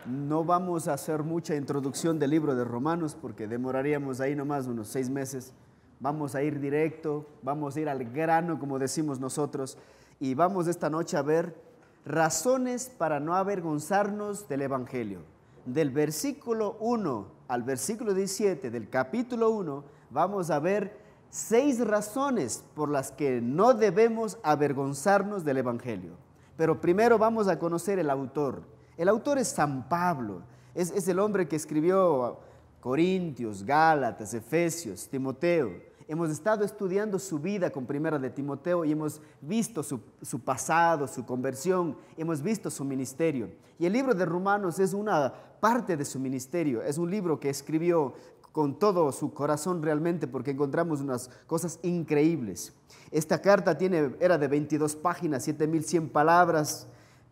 No vamos a hacer mucha introducción del libro de Romanos porque demoraríamos ahí nomás unos 6 meses. Vamos a ir directo, vamos a ir al grano, como decimos nosotros, y vamos esta noche a ver razones para no avergonzarnos del Evangelio. Del versículo 1 al versículo 17 del capítulo 1 vamos a ver 6 razones por las que no debemos avergonzarnos del Evangelio. Pero primero vamos a conocer el autor. El autor es San Pablo, es el hombre que escribió Corintios, Gálatas, Efesios, Timoteo. Hemos estado estudiando su vida con Primera de Timoteo y hemos visto su pasado, su conversión, hemos visto su ministerio. Y el libro de Romanos es una parte de su ministerio, es un libro que escribió con todo su corazón realmente porque encontramos unas cosas increíbles. Esta carta era de 22 páginas, 7100 palabras,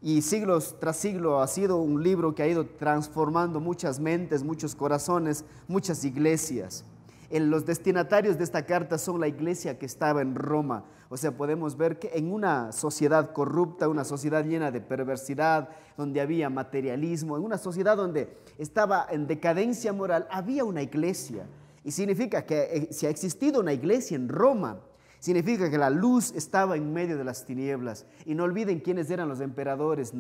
y siglos tras siglo ha sido un libro que ha ido transformando muchas mentes, muchos corazones, muchas iglesias. Los destinatarios de esta carta son la iglesia que estaba en Roma. O sea, podemos ver que en una sociedad corrupta, una sociedad llena de perversidad, donde había materialismo, en una sociedad donde estaba en decadencia moral, había una iglesia. Y significa que si ha existido una iglesia en Roma, significa que la luz estaba en medio de las tinieblas. Y no olviden quiénes eran los emperadores.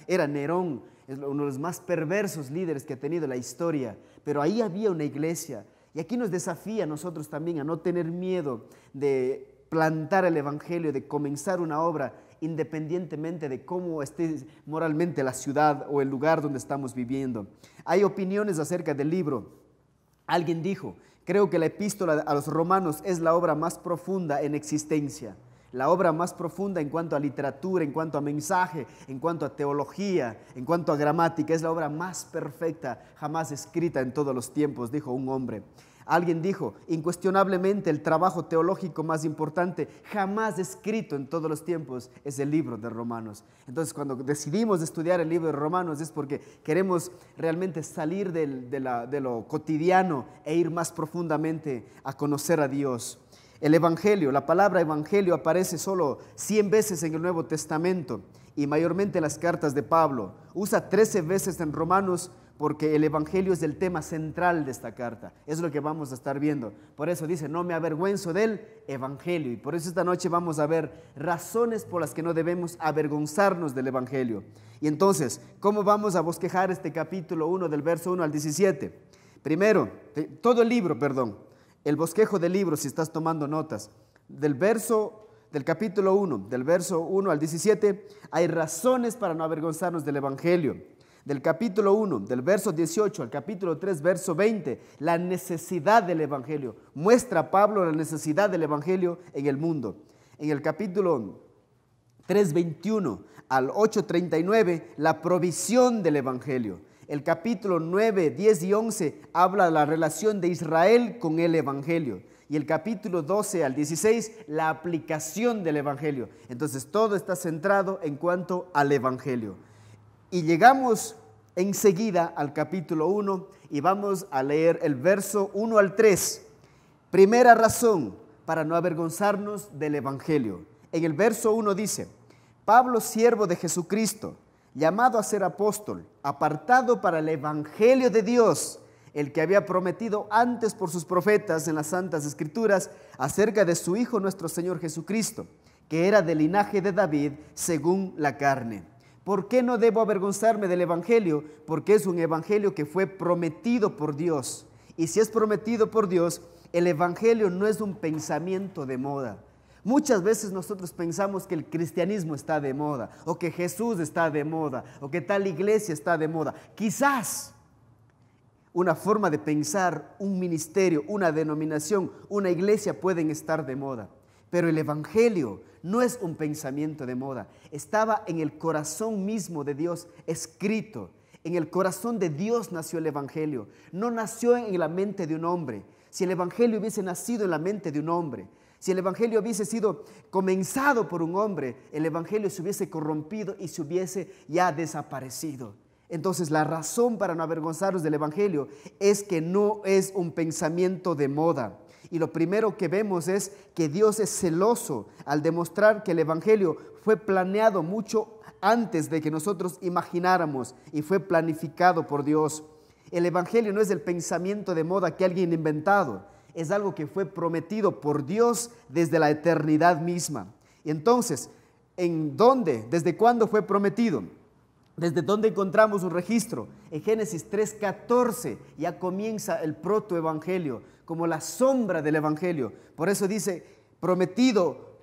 Era Nerón, uno de los más perversos líderes que ha tenido la historia. Pero ahí había una iglesia. Y aquí nos desafía a nosotros también a no tener miedo de plantar el Evangelio, de comenzar una obra, independientemente de cómo esté moralmente la ciudad o el lugar donde estamos viviendo. Hay opiniones acerca del libro. Alguien dijo: creo que la epístola a los romanos es la obra más profunda en existencia, la obra más profunda en cuanto a literatura, en cuanto a mensaje, en cuanto a teología, en cuanto a gramática. Es la obra más perfecta jamás escrita en todos los tiempos, dijo un hombre. Alguien dijo: incuestionablemente el trabajo teológico más importante jamás escrito en todos los tiempos es el libro de Romanos. Entonces, cuando decidimos estudiar el libro de Romanos es porque queremos realmente salir de lo cotidiano e ir más profundamente a conocer a Dios. El Evangelio, la palabra Evangelio aparece solo 100 veces en el Nuevo Testamento y mayormente en las cartas de Pablo. Usa 13 veces en Romanos porque el Evangelio es el tema central de esta carta. Es lo que vamos a estar viendo. Por eso dice: no me avergüenzo del Evangelio. Y por eso esta noche vamos a ver razones por las que no debemos avergonzarnos del Evangelio. Y entonces, ¿cómo vamos a bosquejar este capítulo 1 del verso 1 al 17? Primero, todo el libro, el bosquejo del libro, si estás tomando notas, del capítulo 1, del verso 1 al 17, hay razones para no avergonzarnos del Evangelio. Del capítulo 1, del verso 18 al capítulo 3, verso 20, la necesidad del Evangelio. Muestra Pablo la necesidad del Evangelio en el mundo. En el capítulo 3, 21 al 8, 39, la provisión del Evangelio. El capítulo 9, 10 y 11 habla de la relación de Israel con el Evangelio. Y el capítulo 12 al 16, la aplicación del Evangelio. Entonces todo está centrado en cuanto al Evangelio. Y llegamos enseguida al capítulo 1 y vamos a leer el verso 1 al 3. Primera razón para no avergonzarnos del Evangelio. En el verso 1 dice: Pablo, siervo de Jesucristo, llamado a ser apóstol, apartado para el Evangelio de Dios, el que había prometido antes por sus profetas en las Santas Escrituras acerca de su Hijo nuestro Señor Jesucristo, que era del linaje de David según la carne. ¿Por qué no debo avergonzarme del Evangelio? Porque es un Evangelio que fue prometido por Dios. Y si es prometido por Dios, el Evangelio no es un pensamiento de moda. Muchas veces nosotros pensamos que el cristianismo está de moda, o que Jesús está de moda, o que tal iglesia está de moda. Quizás una forma de pensar, un ministerio, una denominación, una iglesia pueden estar de moda. Pero el Evangelio no es un pensamiento de moda. Estaba en el corazón mismo de Dios escrito. En el corazón de Dios nació el Evangelio. No nació en la mente de un hombre. Si el Evangelio hubiese nacido en la mente de un hombre, si el Evangelio hubiese sido comenzado por un hombre, el Evangelio se hubiese corrompido y se hubiese ya desaparecido. Entonces, la razón para no avergonzarnos del Evangelio es que no es un pensamiento de moda. Y lo primero que vemos es que Dios es celoso al demostrar que el Evangelio fue planeado mucho antes de que nosotros imagináramos y fue planificado por Dios. El Evangelio no es el pensamiento de moda que alguien ha inventado, es algo que fue prometido por Dios desde la eternidad misma. Y entonces, ¿en dónde? ¿Desde cuándo fue prometido? ¿Desde dónde encontramos un registro? En Génesis 3:14 ya comienza el protoevangelio, como la sombra del evangelio. Por eso dice, prometido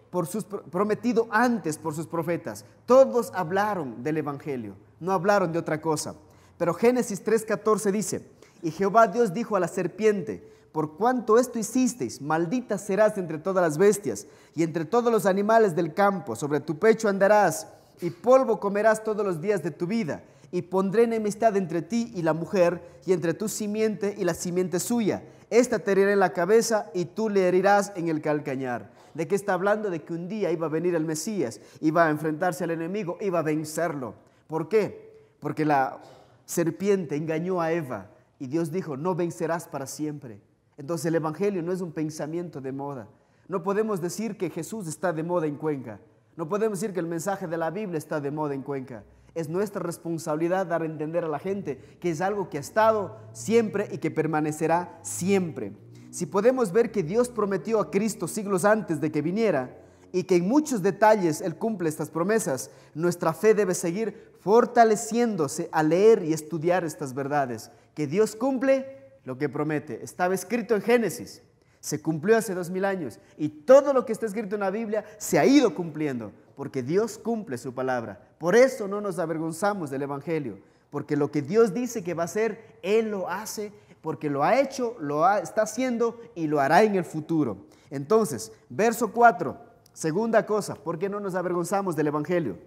antes por sus profetas. Todos hablaron del evangelio, no hablaron de otra cosa. Pero Génesis 3:14 dice, y Jehová Dios dijo a la serpiente, por cuanto esto hicisteis, maldita serás entre todas las bestias y entre todos los animales del campo, sobre tu pecho andarás y polvo comerás todos los días de tu vida, y pondré enemistad entre ti y la mujer, y entre tu simiente y la simiente suya. Esta te herirá en la cabeza y tú le herirás en el calcañar. ¿De qué está hablando? De que un día iba a venir el Mesías, iba a enfrentarse al enemigo, iba a vencerlo. ¿Por qué? Porque la serpiente engañó a Eva y Dios dijo, no vencerás para siempre. Entonces el evangelio no es un pensamiento de moda. No podemos decir que Jesús está de moda en Cuenca. No podemos decir que el mensaje de la Biblia está de moda en Cuenca. Es nuestra responsabilidad dar a entender a la gente que es algo que ha estado siempre y que permanecerá siempre. Si podemos ver que Dios prometió a Cristo siglos antes de que viniera y que en muchos detalles Él cumple estas promesas, nuestra fe debe seguir fortaleciéndose a leer y estudiar estas verdades. Que Dios cumple lo que promete. Estaba escrito en Génesis, se cumplió hace 2000 años y todo lo que está escrito en la Biblia se ha ido cumpliendo porque Dios cumple su palabra. Por eso no nos avergonzamos del evangelio, porque lo que Dios dice que va a hacer, Él lo hace, porque lo ha hecho, está haciendo y lo hará en el futuro. Entonces, verso 4, segunda cosa, ¿por qué no nos avergonzamos del evangelio?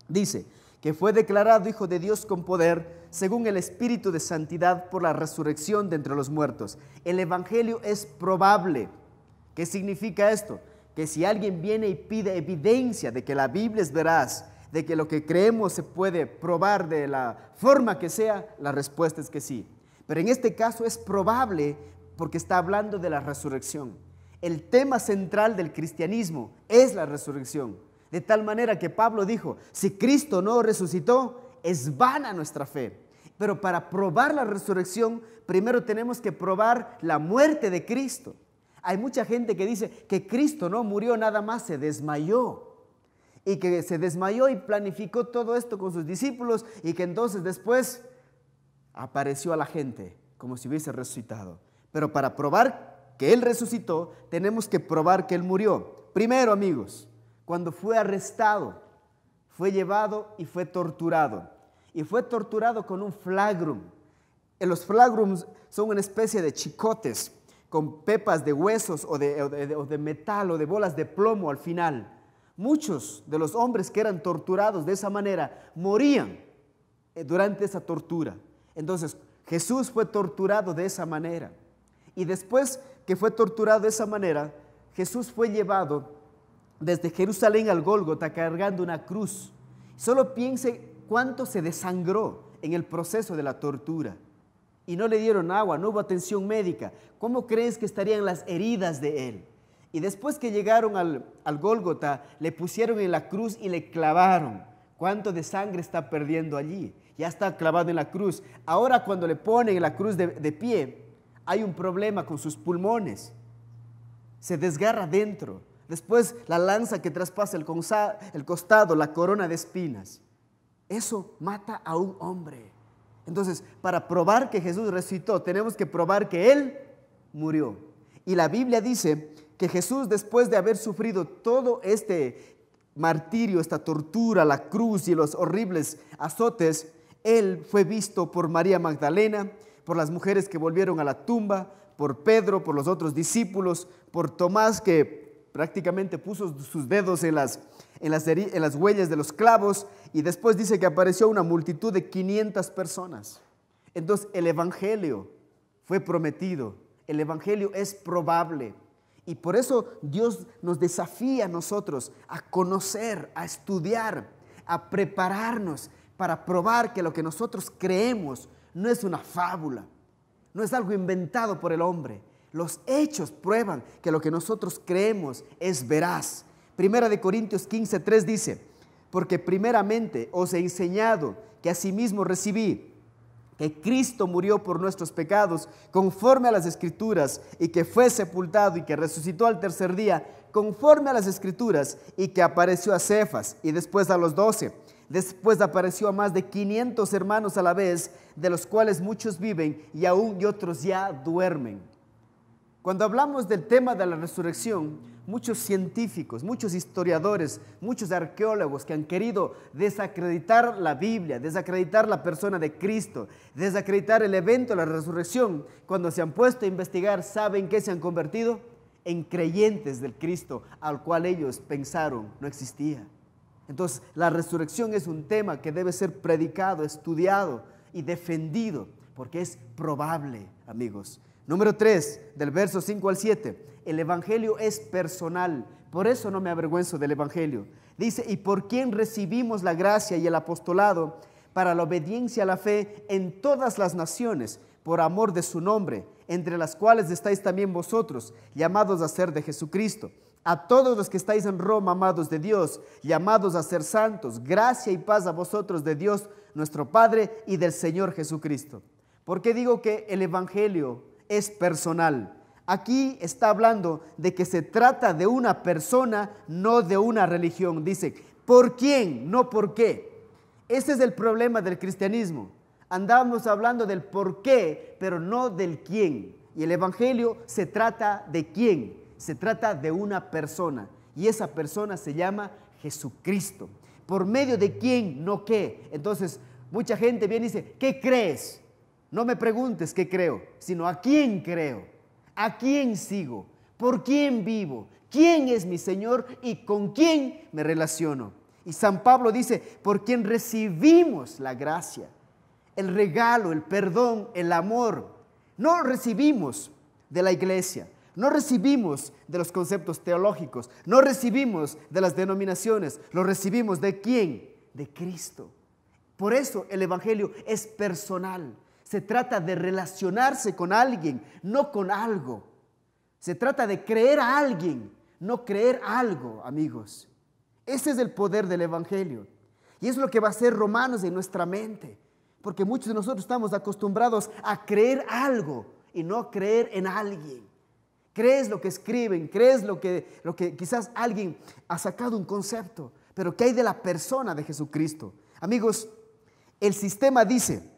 Dice que fue declarado Hijo de Dios con poder, según el Espíritu de Santidad, por la resurrección de entre los muertos. El evangelio es probable. ¿Qué significa esto? Que si alguien viene y pide evidencia de que la Biblia es veraz, de que lo que creemos se puede probar de la forma que sea, la respuesta es que sí. Pero en este caso es probable porque está hablando de la resurrección. El tema central del cristianismo es la resurrección. De tal manera que Pablo dijo, si Cristo no resucitó, es vana nuestra fe. Pero para probar la resurrección, primero tenemos que probar la muerte de Cristo. Hay mucha gente que dice que Cristo no murió, nada más se desmayó. Y que se desmayó y planificó todo esto con sus discípulos y que entonces después apareció a la gente como si hubiese resucitado. Pero para probar que Él resucitó, tenemos que probar que Él murió. Primero, amigos, cuando fue arrestado, fue llevado y fue torturado. Y fue torturado con un flagrum. Los flagrums son una especie de chicotes con pepas de huesos o de metal o de bolas de plomo al final. Muchos de los hombres que eran torturados de esa manera morían durante esa tortura. Entonces Jesús fue torturado de esa manera. Y después que fue torturado de esa manera, Jesús fue llevado desde Jerusalén al Gólgota cargando una cruz. Solo piense cuánto se desangró en el proceso de la tortura. Y no le dieron agua, no hubo atención médica. ¿Cómo crees que estarían las heridas de Él? Y después que llegaron al Gólgota, le pusieron en la cruz y le clavaron. ¿Cuánto de sangre está perdiendo allí? Ya está clavado en la cruz. Ahora cuando le ponen en la cruz de pie, hay un problema con sus pulmones. Se desgarra dentro. Después la lanza que traspasa el costado, la corona de espinas. Eso mata a un hombre. Entonces, para probar que Jesús resucitó, tenemos que probar que Él murió. Y la Biblia dice que Jesús, después de haber sufrido todo este martirio, esta tortura, la cruz y los horribles azotes, Él fue visto por María Magdalena, por las mujeres que volvieron a la tumba, por Pedro, por los otros discípulos, por Tomás, que prácticamente puso sus dedos en las huellas de los clavos, y después dice que apareció una multitud de 500 personas. Entonces el evangelio fue prometido, el evangelio es probable, y por eso Dios nos desafía a nosotros a conocer, a estudiar, a prepararnos para probar que lo que nosotros creemos no es una fábula, no es algo inventado por el hombre. Los hechos prueban que lo que nosotros creemos es veraz. Primera de Corintios 15:3 dice, porque primeramente os he enseñado que asimismo recibí, que Cristo murió por nuestros pecados conforme a las Escrituras, y que fue sepultado y que resucitó al tercer día conforme a las Escrituras, y que apareció a Cefas y después a los 12. Después apareció a más de 500 hermanos a la vez, de los cuales muchos viven y otros ya duermen. Cuando hablamos del tema de la resurrección, muchos científicos, muchos historiadores, muchos arqueólogos que han querido desacreditar la Biblia, desacreditar la persona de Cristo, desacreditar el evento de la resurrección, cuando se han puesto a investigar, ¿saben qué se han convertido? En creyentes del Cristo, al cual ellos pensaron no existía. Entonces, la resurrección es un tema que debe ser predicado, estudiado y defendido, porque es probable, amigos. Número 3, del verso 5 al 7, el evangelio es personal, por eso no me avergüenzo del evangelio. Dice, y por quien recibimos la gracia y el apostolado para la obediencia a la fe en todas las naciones, por amor de su nombre, entre las cuales estáis también vosotros, llamados a ser de Jesucristo. A todos los que estáis en Roma, amados de Dios, llamados a ser santos, gracia y paz a vosotros de Dios, nuestro Padre, y del Señor Jesucristo. ¿Por qué digo que el evangelio es personal? Aquí está hablando de que se trata de una persona, no de una religión. Dice, ¿por quién? No por qué. Ese es el problema del cristianismo. Andamos hablando del por qué, pero no del quién. Y el evangelio se trata de quién. Se trata de una persona. Y esa persona se llama Jesucristo. ¿Por medio de quién? No qué. Entonces, mucha gente viene y dice, ¿qué crees? No me preguntes qué creo, sino a quién creo, a quién sigo, por quién vivo, quién es mi Señor y con quién me relaciono. Y San Pablo dice, por quien recibimos la gracia, el regalo, el perdón, el amor. No recibimos de la iglesia, no recibimos de los conceptos teológicos, no recibimos de las denominaciones, lo recibimos ¿de quién? De Cristo. Por eso el evangelio es personal. Se trata de relacionarse con alguien, no con algo. Se trata de creer a alguien, no creer algo, amigos. Ese es el poder del evangelio. Y es lo que va a hacer Romanos en nuestra mente. Porque muchos de nosotros estamos acostumbrados a creer algo y no a creer en alguien. Crees lo que escriben, crees lo que quizás alguien ha sacado un concepto, pero ¿qué hay de la persona de Jesucristo? Amigos, el sistema dice,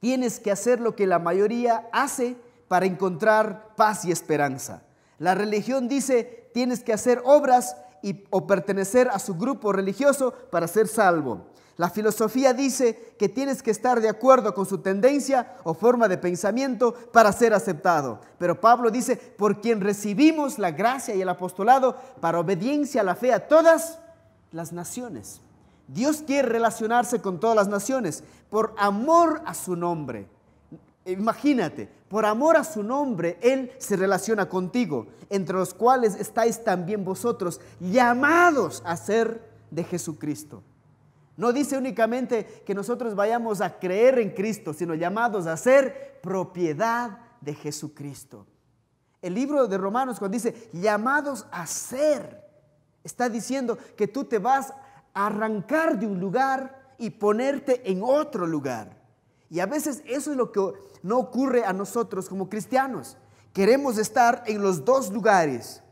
tienes que hacer lo que la mayoría hace para encontrar paz y esperanza. La religión dice, tienes que hacer obras o pertenecer a su grupo religioso para ser salvo. La filosofía dice que tienes que estar de acuerdo con su tendencia o forma de pensamiento para ser aceptado. Pero Pablo dice, por quien recibimos la gracia y el apostolado para obediencia a la fe a todas las naciones. Dios quiere relacionarse con todas las naciones por amor a su nombre. Imagínate, por amor a su nombre, Él se relaciona contigo, entre los cuales estáis también vosotros, llamados a ser de Jesucristo. No dice únicamente que nosotros vayamos a creer en Cristo, sino llamados a ser propiedad de Jesucristo. El libro de Romanos, cuando dice llamados a ser, está diciendo que tú te vas a arrancar de un lugar y ponerte en otro lugar. Y a veces eso es lo que no ocurre a nosotros como cristianos. Queremos estar en los dos lugares,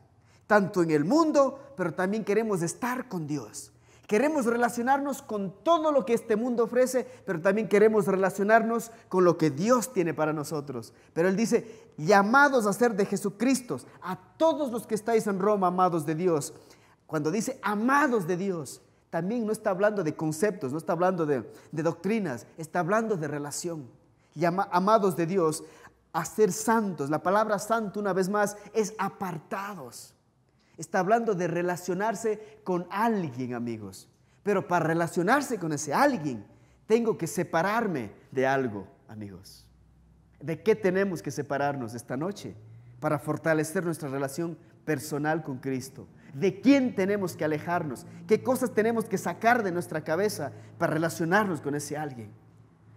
tanto en el mundo, pero también queremos estar con Dios. Queremos relacionarnos con todo lo que este mundo ofrece, pero también queremos relacionarnos con lo que Dios tiene para nosotros. Pero Él dice, llamados a ser de Jesucristo, a todos los que estáis en Roma, amados de Dios. Cuando dice amados de Dios, también no está hablando de conceptos, no está hablando de doctrinas, está hablando de relación. Amados de Dios, a ser santos. La palabra santo, una vez más, es apartados. Está hablando de relacionarse con alguien, amigos. Pero para relacionarse con ese alguien, tengo que separarme de algo, amigos. ¿De qué tenemos que separarnos esta noche? Para fortalecer nuestra relación personal con Cristo. ¿De quién tenemos que alejarnos? ¿Qué cosas tenemos que sacar de nuestra cabeza para relacionarnos con ese alguien?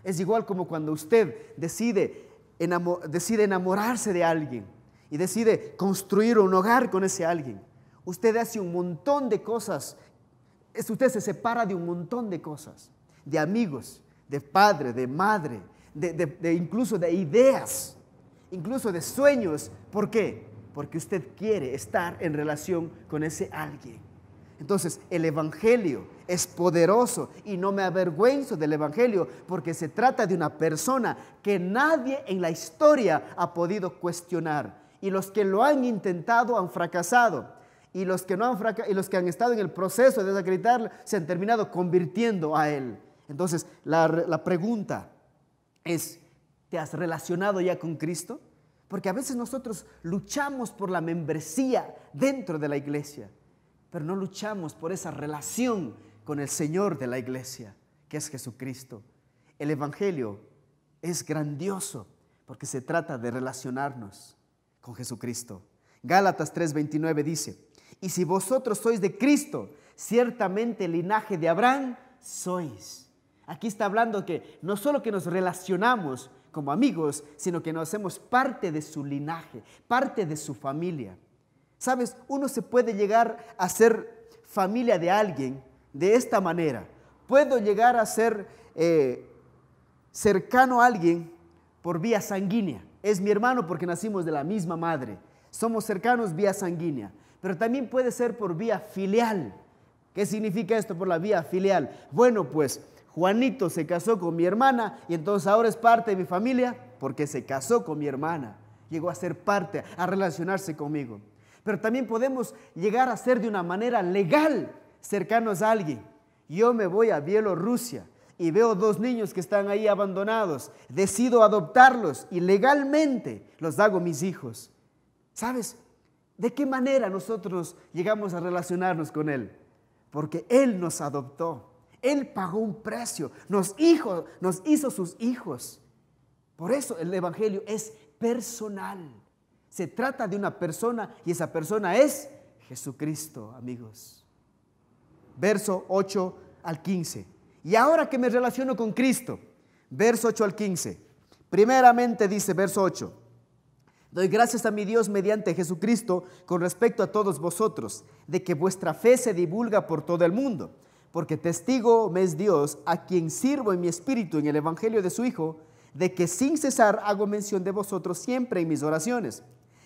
Es igual como cuando usted decide enamorarse de alguien y decide construir un hogar con ese alguien. Usted hace un montón de cosas usted se separa de un montón de cosas, de amigos, de padre, de madre, incluso de ideas, incluso de sueños. ¿Por qué? Porque usted quiere estar en relación con ese alguien. Entonces, el Evangelio es poderoso y no me avergüenzo del Evangelio porque se trata de una persona que nadie en la historia ha podido cuestionar. Y los que lo han intentado han fracasado. Y los que han estado en el proceso de desacreditarlo se han terminado convirtiendo a él. Entonces, la pregunta es, ¿te has relacionado ya con Cristo? Porque a veces nosotros luchamos por la membresía dentro de la iglesia, pero no luchamos por esa relación con el Señor de la iglesia, que es Jesucristo. El Evangelio es grandioso porque se trata de relacionarnos con Jesucristo. Gálatas 3:29 dice, y si vosotros sois de Cristo, ciertamente el linaje de Abraham sois. Aquí está hablando que no solo que nos relacionamos como amigos, sino que nos hacemos parte de su linaje, parte de su familia. ¿Sabes? Uno se puede llegar a ser familia de alguien de esta manera. Puedo llegar a ser cercano a alguien por vía sanguínea. Es mi hermano porque nacimos de la misma madre. Somos cercanos vía sanguínea. Pero también puede ser por vía filial. ¿Qué significa esto por la vía filial? Bueno, pues Juanito se casó con mi hermana y entonces ahora es parte de mi familia porque se casó con mi hermana. Llegó a ser parte, a relacionarse conmigo. Pero también podemos llegar a ser de una manera legal cercanos a alguien. Yo me voy a Bielorrusia y veo 2 niños que están ahí abandonados. Decido adoptarlos y legalmente los hago mis hijos. ¿Sabes? ¿De qué manera nosotros llegamos a relacionarnos con Él? Porque Él nos adoptó. Él pagó un precio. Nos hizo sus hijos. Por eso el Evangelio es personal. Se trata de una persona y esa persona es Jesucristo, amigos. Verso 8 al 15. Y ahora que me relaciono con Cristo, verso 8 al 15. Primeramente dice verso 8. Doy gracias a mi Dios mediante Jesucristo con respecto a todos vosotros, de que vuestra fe se divulga por todo el mundo, porque testigo me es Dios, a quien sirvo en mi espíritu en el Evangelio de su Hijo, de que sin cesar hago mención de vosotros siempre en mis oraciones,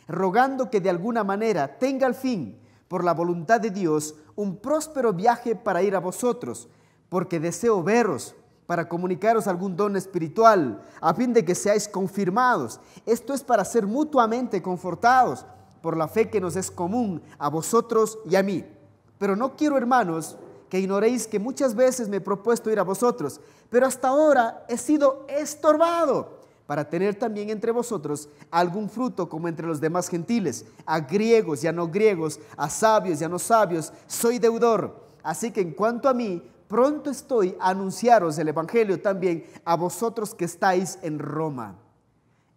rogando que de alguna manera tenga al fin, por la voluntad de Dios, un próspero viaje para ir a vosotros, porque deseo veros, para comunicaros algún don espiritual, a fin de que seáis confirmados. Esto es para ser mutuamente confortados por la fe que nos es común a vosotros y a mí. Pero no quiero, hermanos, que ignoréis que muchas veces me he propuesto ir a vosotros, pero hasta ahora he sido estorbado para tener también entre vosotros algún fruto como entre los demás gentiles, a griegos y a no griegos, a sabios y a no sabios, soy deudor. Así que en cuanto a mí, pronto estoy a anunciaros el Evangelio también a vosotros que estáis en Roma.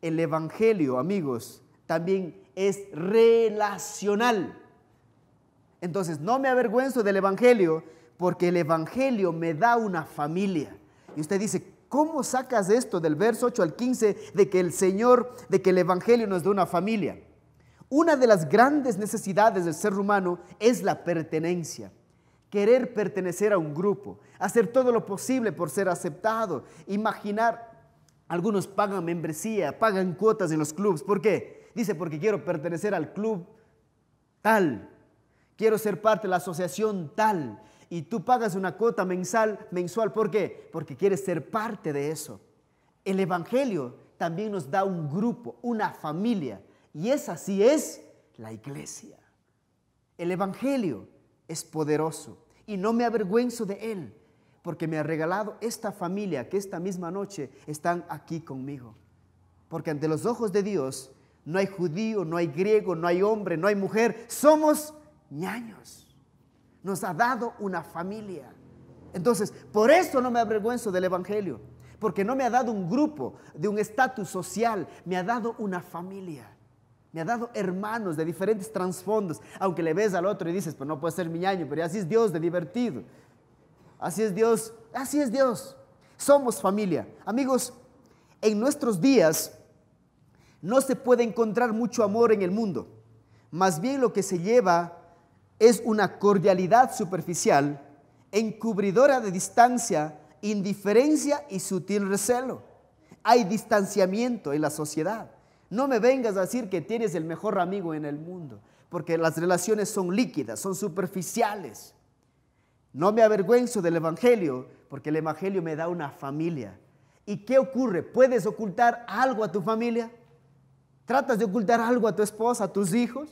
El Evangelio, amigos, también es relacional. Entonces, no me avergüenzo del Evangelio porque el Evangelio me da una familia. Y usted dice, ¿cómo sacas esto del verso 8 al 15 de que el Evangelio nos da una familia? Una de las grandes necesidades del ser humano es la pertenencia. Querer pertenecer a un grupo, hacer todo lo posible por ser aceptado, imaginar, algunos pagan membresía, pagan cuotas en los clubes. ¿Por qué? Dice, porque quiero pertenecer al club tal, quiero ser parte de la asociación tal, y tú pagas una cuota mensual. ¿Por qué? Porque quieres ser parte de eso. El Evangelio también nos da un grupo, una familia, y esa sí es la iglesia. El Evangelio es poderoso y no me avergüenzo de él porque me ha regalado esta familia que esta misma noche están aquí conmigo. Porque ante los ojos de Dios no hay judío, no hay griego, no hay hombre, no hay mujer, somos ñaños. Nos ha dado una familia. Entonces, por eso no me avergüenzo del Evangelio, porque no me ha dado un grupo de un estatus social, me ha dado una familia. Me ha dado hermanos de diferentes trasfondos, aunque le ves al otro y dices, pues no puede ser mi ñaño, pero así es Dios de divertido. Así es Dios, así es Dios. Somos familia. Amigos, en nuestros días no se puede encontrar mucho amor en el mundo. Más bien lo que se lleva es una cordialidad superficial encubridora de distancia, indiferencia y sutil recelo. Hay distanciamiento en la sociedad. No me vengas a decir que tienes el mejor amigo en el mundo, porque las relaciones son líquidas, son superficiales. No me avergüenzo del Evangelio, porque el Evangelio me da una familia. ¿Y qué ocurre? ¿Puedes ocultar algo a tu familia? ¿Tratas de ocultar algo a tu esposa, a tus hijos?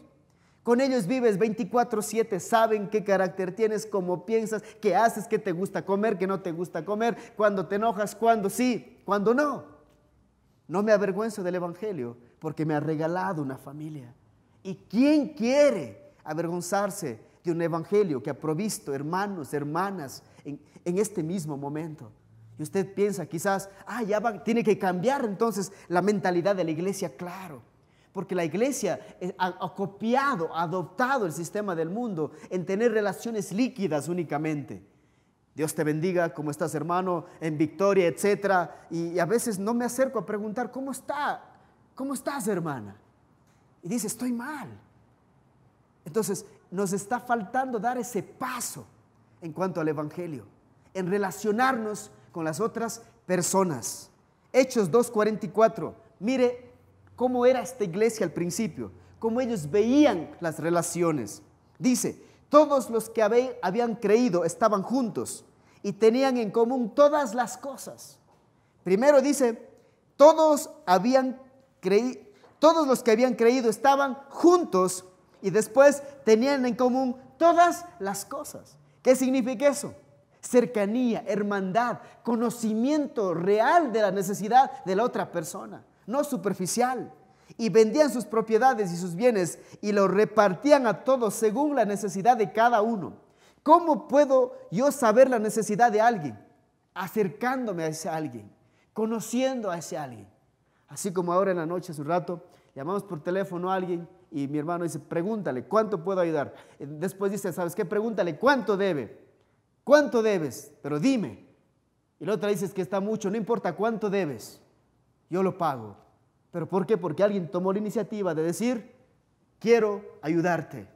Con ellos vives 24/7, saben qué carácter tienes, cómo piensas, qué haces, qué te gusta comer, qué no te gusta comer, cuándo te enojas, cuándo sí, cuándo no. No me avergüenzo del Evangelio porque me ha regalado una familia. ¿Y quién quiere avergonzarse de un Evangelio que ha provisto hermanos, hermanas en este mismo momento? Y usted piensa quizás, tiene que cambiar entonces la mentalidad de la iglesia, claro. Porque la iglesia ha copiado, ha adoptado el sistema del mundo en tener relaciones líquidas únicamente. Dios te bendiga, ¿cómo estás, hermano? En victoria, etcétera. Y a veces no me acerco a preguntar, ¿cómo está? ¿Cómo estás, hermana? Y dice, estoy mal. Entonces, nos está faltando dar ese paso en cuanto al Evangelio, en relacionarnos con las otras personas. Hechos 2:44. Mire cómo era esta iglesia al principio, cómo ellos veían las relaciones. Dice, todos los que habían creído estaban juntos y tenían en común todas las cosas. Primero dice, todos los que habían creído estaban juntos y después tenían en común todas las cosas. ¿Qué significa eso? Cercanía, hermandad, conocimiento real de la necesidad de la otra persona, no superficial. Y vendían sus propiedades y sus bienes y los repartían a todos según la necesidad de cada uno. ¿Cómo puedo yo saber la necesidad de alguien? Acercándome a ese alguien, conociendo a ese alguien. Así como ahora en la noche, hace un rato, llamamos por teléfono a alguien y mi hermano dice, pregúntale, ¿cuánto puedo ayudar? Después dice, ¿sabes qué? Pregúntale, ¿cuánto debe? ¿Cuánto debes? Pero dime. Y la otra dice, es que está mucho, no importa cuánto debes, yo lo pago. ¿Pero por qué? Porque alguien tomó la iniciativa de decir, quiero ayudarte.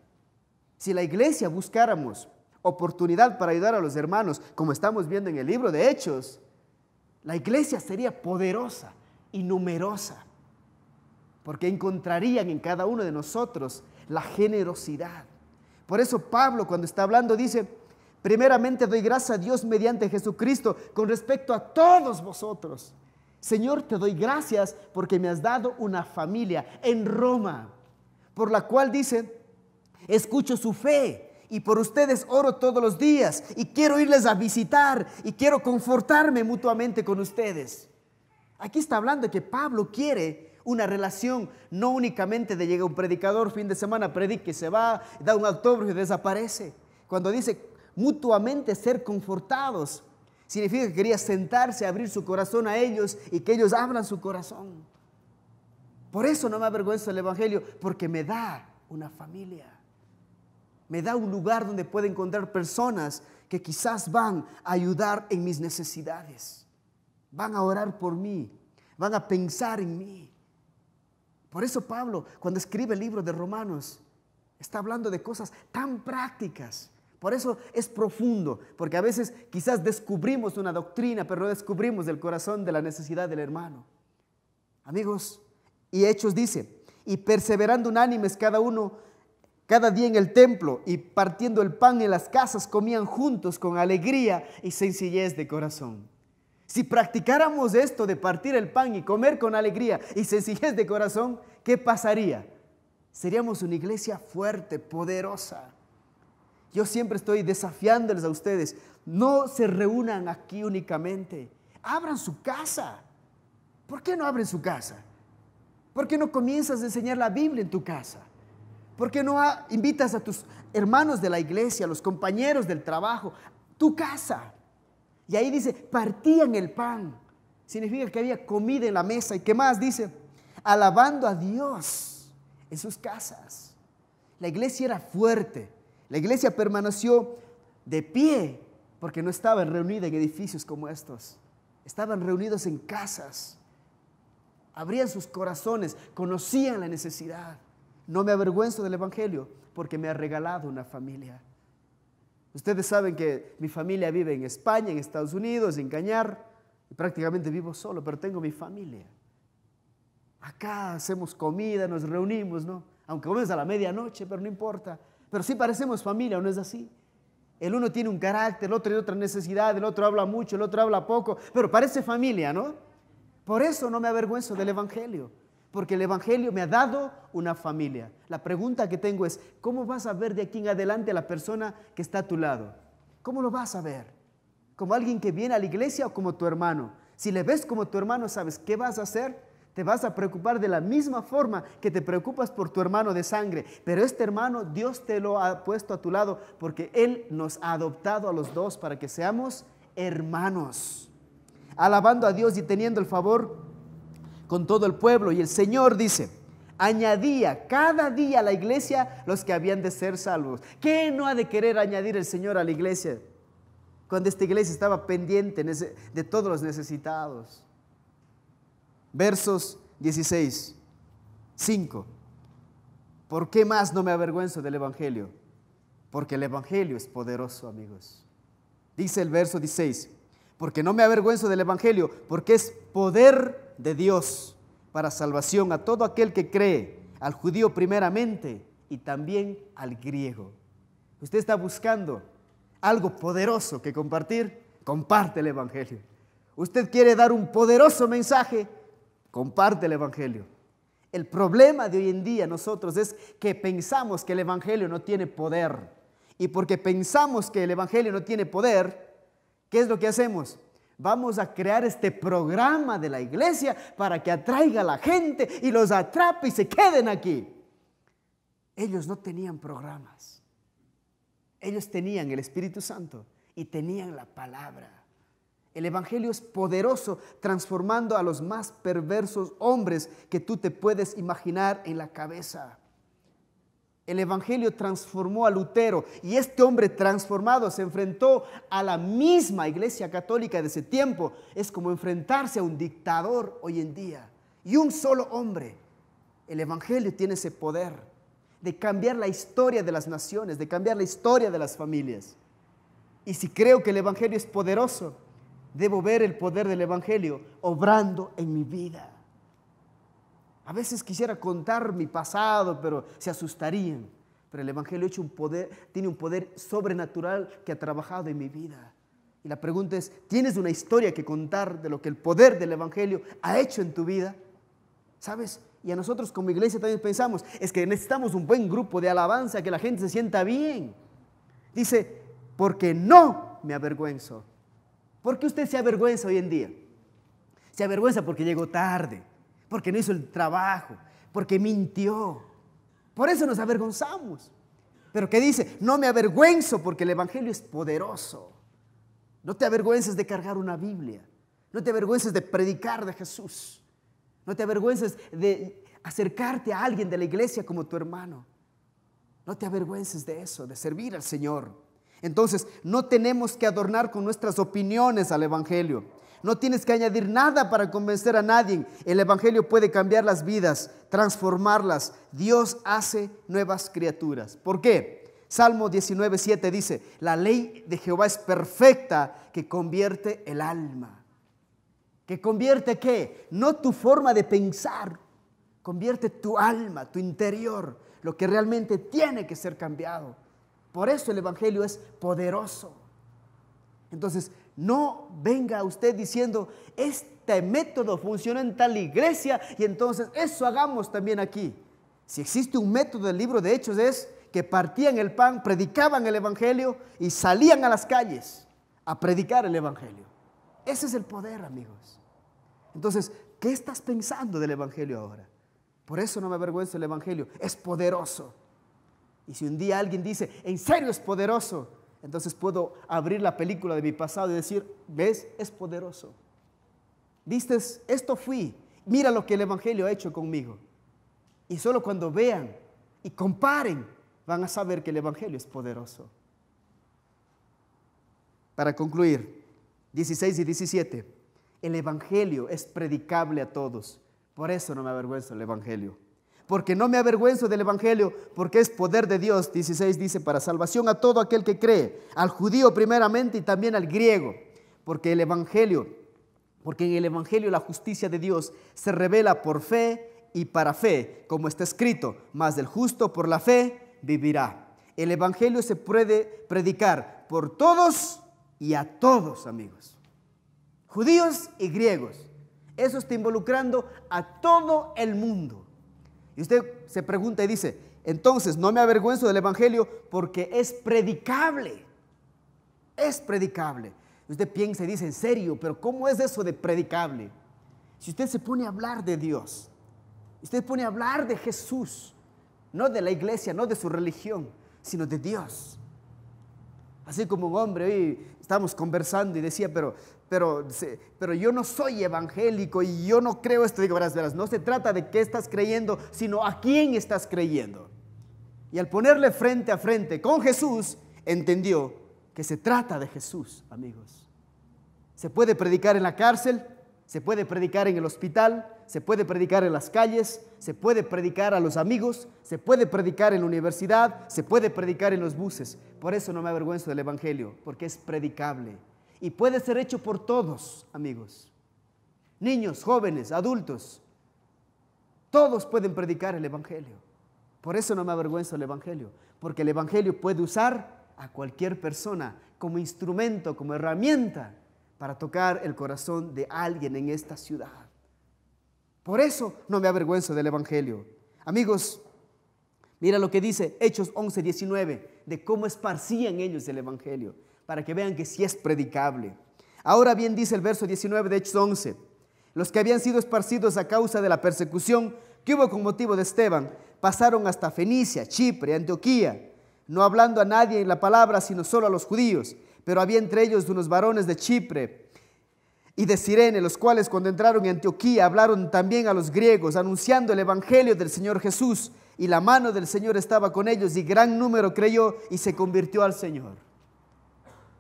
Si la iglesia buscáramos oportunidad para ayudar a los hermanos, como estamos viendo en el libro de Hechos, la iglesia sería poderosa y numerosa, porque encontrarían en cada uno de nosotros la generosidad. Por eso Pablo, cuando está hablando, dice, primeramente doy gracias a Dios mediante Jesucristo con respecto a todos vosotros. Señor, te doy gracias porque me has dado una familia en Roma, por la cual dice, escucho su fe y por ustedes oro todos los días y quiero irles a visitar y quiero confortarme mutuamente con ustedes. Aquí está hablando de que Pablo quiere una relación, no únicamente de llega un predicador, fin de semana predique, se va, da un autógrafo y desaparece. Cuando dice mutuamente ser confortados, significa que quería sentarse, abrir su corazón a ellos y que ellos abran su corazón. Por eso no me avergüenzo del Evangelio, porque me da una familia. Me da un lugar donde puedo encontrar personas que quizás van a ayudar en mis necesidades. Van a orar por mí, van a pensar en mí. Por eso Pablo, cuando escribe el libro de Romanos, está hablando de cosas tan prácticas. Por eso es profundo, porque a veces quizás descubrimos una doctrina, pero no descubrimos el corazón de la necesidad del hermano. Amigos, y Hechos dice, y perseverando unánimes cada día en el templo y partiendo el pan en las casas, comían juntos con alegría y sencillez de corazón. Si practicáramos esto de partir el pan y comer con alegría y sencillez de corazón, ¿qué pasaría? Seríamos una iglesia fuerte, poderosa. Yo siempre estoy desafiándoles a ustedes, no se reúnan aquí únicamente, abran su casa. ¿Por qué no abren su casa? ¿Por qué no comienzas a enseñar la Biblia en tu casa? ¿Por qué no invitas a tus hermanos de la iglesia, a los compañeros del trabajo, tu casa? Y ahí dice, partían el pan. Significa que había comida en la mesa. ¿Y qué más? Dice, alabando a Dios en sus casas. La iglesia era fuerte. La iglesia permaneció de pie porque no estaban reunidas en edificios como estos. Estaban reunidos en casas. Abrían sus corazones, conocían la necesidad. No me avergüenzo del Evangelio porque me ha regalado una familia. Ustedes saben que mi familia vive en España, en Estados Unidos, en Cañar, y prácticamente vivo solo, pero tengo mi familia. Acá hacemos comida, nos reunimos, ¿no? Aunque comemos a la medianoche, pero no importa. Pero sí parecemos familia, ¿o no es así? El uno tiene un carácter, el otro tiene otra necesidad, el otro habla mucho, el otro habla poco, pero parece familia, ¿no? Por eso no me avergüenzo del Evangelio, porque el Evangelio me ha dado una familia. La pregunta que tengo es, ¿cómo vas a ver de aquí en adelante a la persona que está a tu lado? ¿Cómo lo vas a ver? ¿Como alguien que viene a la iglesia o como tu hermano? Si le ves como tu hermano, ¿sabes qué vas a hacer? Te vas a preocupar de la misma forma que te preocupas por tu hermano de sangre. Pero este hermano, Dios te lo ha puesto a tu lado porque Él nos ha adoptado a los dos para que seamos hermanos. Alabando a Dios y teniendo el favor con todo el pueblo. Y el Señor dice, añadía cada día a la iglesia los que habían de ser salvos. ¿Qué no ha de querer añadir el Señor a la iglesia? Cuando esta iglesia estaba pendiente de todos los necesitados. Versos 16, 5. ¿Por qué más no me avergüenzo del Evangelio? Porque el Evangelio es poderoso, amigos. Dice el verso 16, porque no me avergüenzo del Evangelio, porque es poder de Dios para salvación a todo aquel que cree, al judío primeramente y también al griego. Usted está buscando algo poderoso que compartir, comparte el Evangelio. Usted quiere dar un poderoso mensaje, comparte el Evangelio. El problema de hoy en día nosotros es que pensamos que el Evangelio no tiene poder. Y porque pensamos que el Evangelio no tiene poder, ¿qué es lo que hacemos? Vamos a crear este programa de la iglesia para que atraiga a la gente y los atrape y se queden aquí. Ellos no tenían programas. Ellos tenían el Espíritu Santo y tenían la palabra. El Evangelio es poderoso, transformando a los más perversos hombres que tú te puedes imaginar en la cabeza. El Evangelio transformó a Lutero y este hombre transformado se enfrentó a la misma Iglesia Católica de ese tiempo. Es como enfrentarse a un dictador hoy en día. Y un solo hombre. El Evangelio tiene ese poder de cambiar la historia de las naciones, de cambiar la historia de las familias. Y si creo que el Evangelio es poderoso, debo ver el poder del Evangelio obrando en mi vida. A veces quisiera contar mi pasado, pero se asustarían. Pero el Evangelio tiene un poder sobrenatural que ha trabajado en mi vida. Y la pregunta es, ¿tienes una historia que contar de lo que el poder del Evangelio ha hecho en tu vida? ¿Sabes? Y a nosotros como iglesia también pensamos, es que necesitamos un buen grupo de alabanza, que la gente se sienta bien. Dice, porque no me avergüenzo. ¿Por qué usted se avergüenza hoy en día? Se avergüenza porque llegó tarde, porque no hizo el trabajo, porque mintió. Por eso nos avergonzamos. Pero ¿qué dice? No me avergüenzo porque el Evangelio es poderoso. No te avergüences de cargar una Biblia. No te avergüences de predicar de Jesús. No te avergüences de acercarte a alguien de la iglesia como tu hermano. No te avergüences de eso, de servir al Señor. Entonces, no tenemos que adornar con nuestras opiniones al Evangelio. No tienes que añadir nada para convencer a nadie. El Evangelio puede cambiar las vidas, transformarlas. Dios hace nuevas criaturas. ¿Por qué? Salmo 19:7 dice, la ley de Jehová es perfecta que convierte el alma. ¿Que convierte qué? No tu forma de pensar. Convierte tu alma, tu interior, lo que realmente tiene que ser cambiado. Por eso el Evangelio es poderoso. Entonces, no venga usted diciendo, este método funcionó en tal iglesia y entonces eso hagamos también aquí. Si existe un método del libro de Hechos es que partían el pan, predicaban el Evangelio y salían a las calles a predicar el Evangelio. Ese es el poder, amigos. Entonces, ¿qué estás pensando del Evangelio ahora? Por eso no me avergüenzo del Evangelio, es poderoso. Y si un día alguien dice, ¿en serio es poderoso? Entonces puedo abrir la película de mi pasado y decir, ¿ves? Es poderoso. ¿Viste? Esto fui. Mira lo que el Evangelio ha hecho conmigo. Y solo cuando vean y comparen, van a saber que el Evangelio es poderoso. Para concluir, 16 y 17, el Evangelio es predicable a todos. Por eso no me avergüenzo del Evangelio. Porque no me avergüenzo del evangelio, porque es poder de Dios. 16 dice, para salvación a todo aquel que cree, al judío primeramente y también al griego. Porque en el evangelio la justicia de Dios se revela por fe y para fe, como está escrito, mas el justo por la fe vivirá. El evangelio se puede predicar por todos y a todos, amigos. Judíos y griegos. Eso está involucrando a todo el mundo. Y usted se pregunta y dice, entonces no me avergüenzo del evangelio porque es predicable. Es predicable. Y usted piensa y dice, en serio, pero ¿cómo es eso de predicable? Si usted se pone a hablar de Dios, usted pone a hablar de Jesús, no de la iglesia, no de su religión, sino de Dios. Así como un hombre, hoy estábamos conversando y decía, pero yo no soy evangélico y yo no creo esto. Digo, verás, no se trata de qué estás creyendo, sino a quién estás creyendo. Y al ponerle frente a frente con Jesús, entendió que se trata de Jesús, amigos. Se puede predicar en la cárcel, se puede predicar en el hospital, se puede predicar en las calles, se puede predicar a los amigos, se puede predicar en la universidad, se puede predicar en los buses. Por eso no me avergüenzo del evangelio, porque es predicable y puede ser hecho por todos, amigos. Niños, jóvenes, adultos, todos pueden predicar el evangelio. Por eso no me avergüenzo del evangelio, porque el evangelio puede usar a cualquier persona como instrumento, como herramienta para tocar el corazón de alguien en esta ciudad. Por eso no me avergüenzo del evangelio. Amigos, mira lo que dice Hechos 11:19, de cómo esparcían ellos el evangelio, para que vean que sí es predicable. Ahora bien, dice el verso 19 de Hechos 11, los que habían sido esparcidos a causa de la persecución que hubo con motivo de Esteban, pasaron hasta Fenicia, Chipre, Antioquía, no hablando a nadie en la palabra, sino solo a los judíos. Pero había entre ellos unos varones de Chipre y de Cirene, los cuales cuando entraron en Antioquía hablaron también a los griegos, anunciando el evangelio del Señor Jesús. Y la mano del Señor estaba con ellos y gran número creyó y se convirtió al Señor.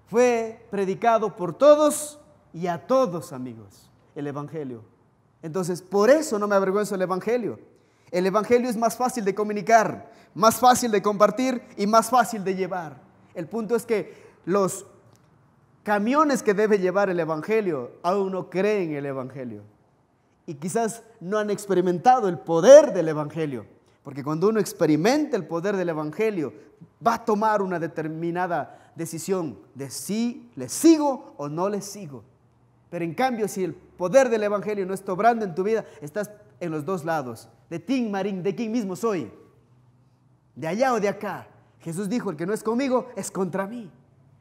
Fue predicado por todos y a todos, amigos, el evangelio. Entonces, por eso no me avergüenzo del evangelio. El evangelio es más fácil de comunicar, más fácil de compartir y más fácil de llevar. El punto es que los camiones que debe llevar el evangelio aún no creen en el evangelio y quizás no han experimentado el poder del evangelio, porque cuando uno experimenta el poder del evangelio va a tomar una determinada decisión de si le sigo o no le sigo. Pero en cambio, si el poder del evangelio no está obrando en tu vida, estás en los dos lados, de Tim Marín, de quién mismo soy, de allá o de acá. Jesús dijo, el que no es conmigo es contra mí.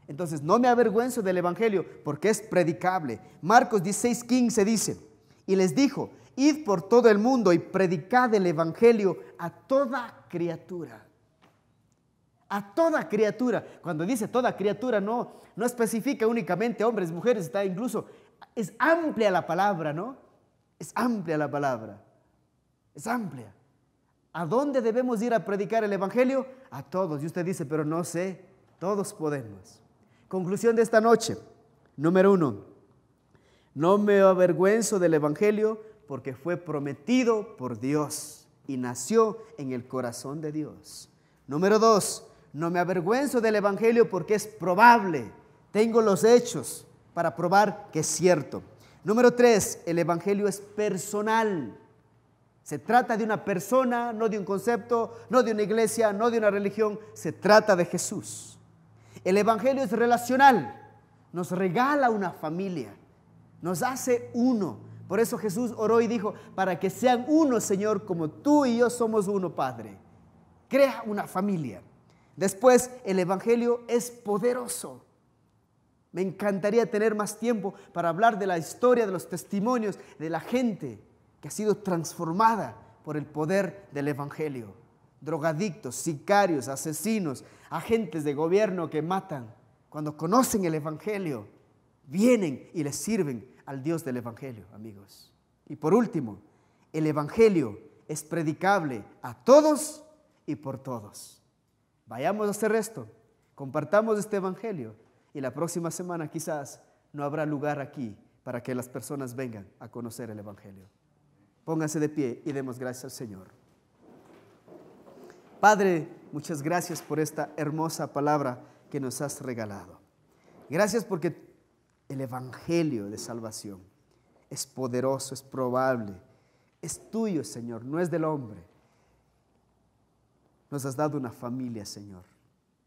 Entonces no me avergüenzo del evangelio porque es predicable. Marcos 16:15 dice, y les dijo, id por todo el mundo y predicad el evangelio a toda criatura. A toda criatura. Cuando dice toda criatura no especifica únicamente hombres, mujeres, está incluso, es amplia la palabra, ¿no? Es amplia la palabra. Es amplia. ¿A dónde debemos ir a predicar el evangelio? A todos. Y usted dice, pero no sé, todos podemos. Conclusión de esta noche, número 1, no me avergüenzo del evangelio porque fue prometido por Dios y nació en el corazón de Dios. Número 2, no me avergüenzo del evangelio porque es probable, tengo los hechos para probar que es cierto. Número 3, el evangelio es personal. Se trata de una persona, no de un concepto, no de una iglesia, no de una religión, se trata de Jesús. El evangelio es relacional, nos regala una familia, nos hace uno. Por eso Jesús oró y dijo, para que sean uno, Señor, como tú y yo somos uno, Padre. Crea una familia. Después, el evangelio es poderoso. Me encantaría tener más tiempo para hablar de la historia, de los testimonios de la gente que ha sido transformada por el poder del evangelio. Drogadictos, sicarios, asesinos, agentes de gobierno que matan, cuando conocen el evangelio, vienen y les sirven al Dios del evangelio, amigos. Y por último, el evangelio es predicable a todos y por todos. Vayamos a hacer esto, compartamos este evangelio y la próxima semana quizás no habrá lugar aquí para que las personas vengan a conocer el evangelio. Pónganse de pie y demos gracias al Señor. Padre, muchas gracias por esta hermosa palabra que nos has regalado. Gracias porque el evangelio de salvación es poderoso, es probable, es tuyo, Señor, no es del hombre. Nos has dado una familia, Señor.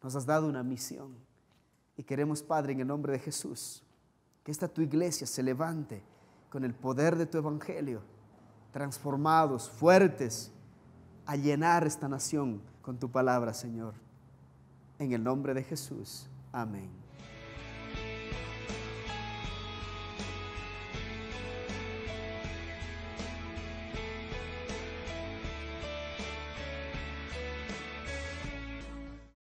Nos has dado una misión. Y queremos, Padre, en el nombre de Jesús, que esta tu iglesia se levante con el poder de tu evangelio, transformados, fuertes, a llenar esta nación con tu palabra, Señor. En el nombre de Jesús. Amén.